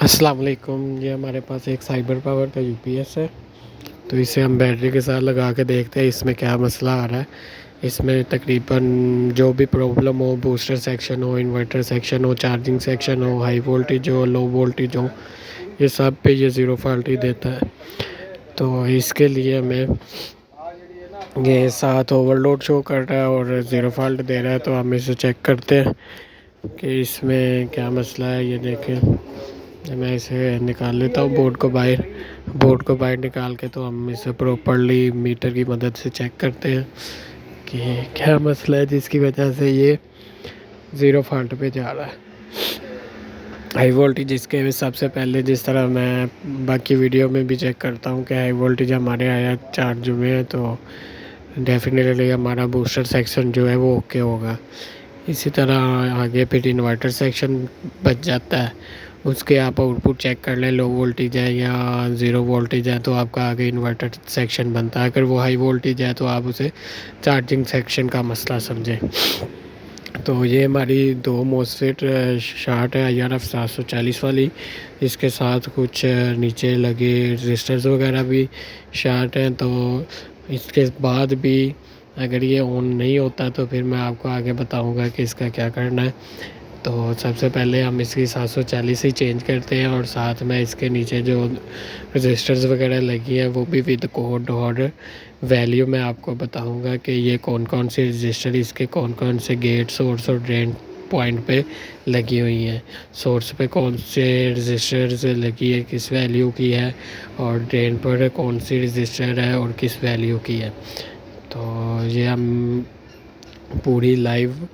अस्सलाम वालेकुम। ये हमारे पास एक साइबर पावर का यूपीएस है। तो इसे हम बैटरी के साथ लगा के देखते हैं इसमें क्या मसला आ रहा है। इसमें तकरीबन जो भी प्रॉब्लम हो, बूस्टर सेक्शन हो, इन्वर्टर सेक्शन हो, चार्जिंग सेक्शन हो, हाई वोल्टेज हो, लो वोल्टेज हो, ये सब पे ये ज़ीरो फॉल्ट ही देता है। तो इसके लिए हमें ये साथ ओवरलोड शो कर रहा है और ज़ीरो फॉल्ट दे रहा है। तो हम इसे चेक करते हैं कि इसमें क्या मसला है। ये देखें, मैं इसे निकाल लेता हूँ बोर्ड को बाहर निकाल के। तो हम इसे प्रॉपरली मीटर की मदद से चेक करते हैं कि क्या मसला है जिसकी वजह से ये ज़ीरो फॉल्ट पे जा रहा है। हाई वोल्टेज इसके में सबसे पहले, जिस तरह मैं बाकी वीडियो में भी चेक करता हूँ कि हाई वोल्टेज हमारे आया चार्ज में है, तो डेफिनेटली हमारा बूस्टर सेक्शन जो है वो ओके होगा। इसी तरह आगे फिर इन्वर्टर सेक्शन बच जाता है, उसके आप आउटपुट चेक कर लें, लो वोल्टेज है या ज़ीरो वोल्टेज है तो आपका आगे इन्वर्टर सेक्शन बनता है। अगर वो हाई वोल्टेज है तो आप उसे चार्जिंग सेक्शन का मसला समझें। तो ये हमारी दो मोसफेट शार्ट है IRF 740 वाली। इसके साथ कुछ नीचे लगे रजिस्टर्स वगैरह भी शार्ट हैं। तो इसके बाद भी अगर ये ऑन नहीं होता तो फिर मैं आपको आगे बताऊंगा कि इसका क्या करना है। तो सबसे पहले हम इसकी 740 ही चेंज करते हैं और साथ में इसके नीचे जो रजिस्टर्स वगैरह लगी हैं वो भी विद कोड और वैल्यू मैं आपको बताऊंगा कि ये कौन कौन से रजिस्टर, इसके कौन कौन से गेट, सोर्स और ड्रेन पॉइंट पे लगी हुई हैं। सोर्स पे कौन से रजिस्टर्स लगी है, किस वैल्यू की है, और ड्रेन पर कौन सी रजिस्टर है और किस वैल्यू की है। तो ये हम पूरी लाइव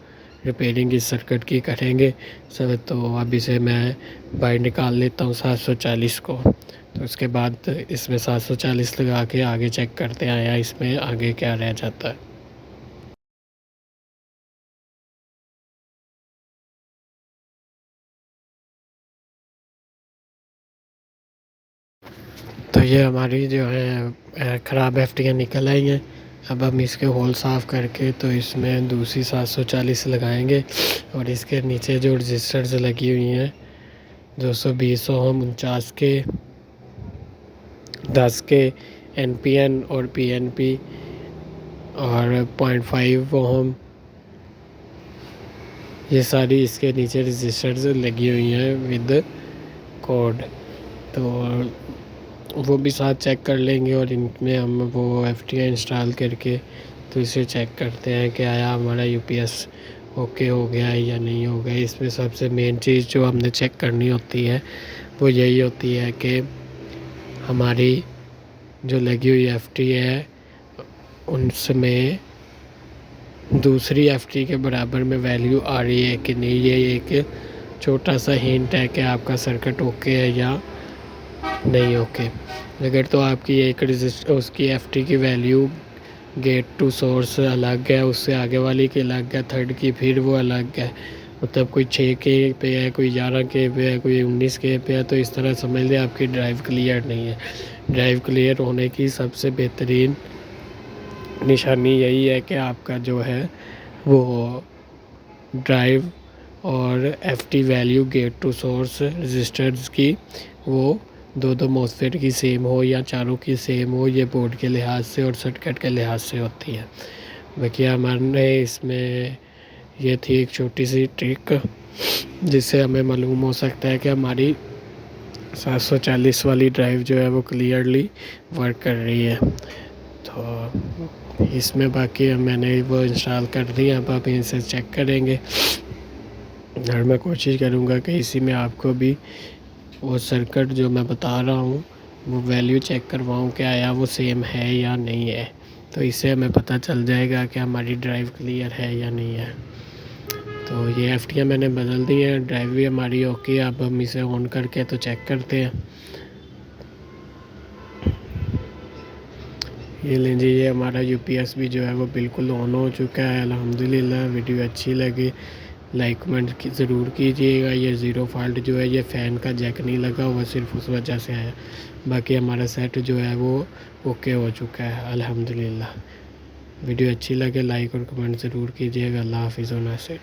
रिपेयरिंग इस सर्किट की करेंगे सब। तो अब इसे मैं बाहर निकाल लेता हूँ 740 को। तो उसके बाद इसमें 740 लगा के आगे चेक करते हैं या इसमें आगे क्या रह जाता है। तो ये हमारी जो है ख़राब एफटियाँ निकल आई हैं। अब हम इसके होल साफ़ करके तो इसमें दूसरी 740 लगाएंगे और इसके नीचे जो रजिस्टर्स लगी हुई हैं 220 ओम, 49 के, 10 के, NPN और PNP और 0.5 ओम, ये सारी इसके नीचे रजिस्टर्स लगी हुई हैं विद कोड। तो वो भी साथ चेक कर लेंगे और इनमें हम वो FTI इंस्टॉल करके तो इसे चेक करते हैं कि आया हमारा UPS ओके हो गया है या नहीं हो गया। इसमें सबसे मेन चीज़ जो हमने चेक करनी होती है वो यही होती है कि हमारी जो लगी हुई FT है उनमें दूसरी FT के बराबर में वैल्यू आ रही है कि नहीं। ये एक छोटा सा हिंट है कि आपका सर्किट ओके है या नहीं ओके। अगर तो आपकी एक रजिस्टर उसकी FT की वैल्यू गेट टू सोर्स अलग है, उससे आगे वाली की अलग है, थर्ड की फिर वो अलग है, मतलब कोई 6K पे है, कोई 11K पे है, कोई 19K पे है, तो इस तरह समझ लें आपकी ड्राइव क्लियर नहीं है। ड्राइव क्लियर होने की सबसे बेहतरीन निशानी यही है कि आपका जो है वो ड्राइव और FT value get to source registers की वो दो मोसफेट की सेम हो या चारों की सेम हो। ये बोर्ड के लिहाज से और सर्किट के लिहाज से होती है। बाकी हमारे इसमें ये थी एक छोटी सी ट्रिक जिससे हमें मालूम हो सकता है कि हमारी 740 वाली ड्राइव जो है वो क्लियरली वर्क कर रही है। तो इसमें बाकी मैंने वो इंस्टॉल कर दिया। अब आप इसे चेक करेंगे और मैं कोशिश करूँगा कि इसी में आपको भी वो सर्किट जो मैं बता रहा हूँ वो वैल्यू चेक करवाऊँ कि आया वो सेम है या नहीं है। तो इससे हमें पता चल जाएगा कि हमारी ड्राइव क्लियर है या नहीं है। तो ये FT मैंने बदल दी है, ड्राइव भी हमारी ओके। अब हम इसे ऑन करके तो चेक करते हैं। ये लीजिए, ये हमारा UPS भी जो है वो बिल्कुल ऑन हो चुका है अल्हम्दुलिल्लाह। वीडियो अच्छी लगी लाइक कमेंट ज़रूर कीजिएगा। ये ज़ीरो फॉल्ट जो है ये फ़ैन का जैक नहीं लगा हुआ, सिर्फ उस वजह से आया। बाकी हमारा सेट जो है वो ओके हो चुका है अल्हम्दुलिल्लाह। वीडियो अच्छी लगे लाइक और कमेंट ज़रूर कीजिएगा। अल्लाह हाफ़िज़ व नासिर।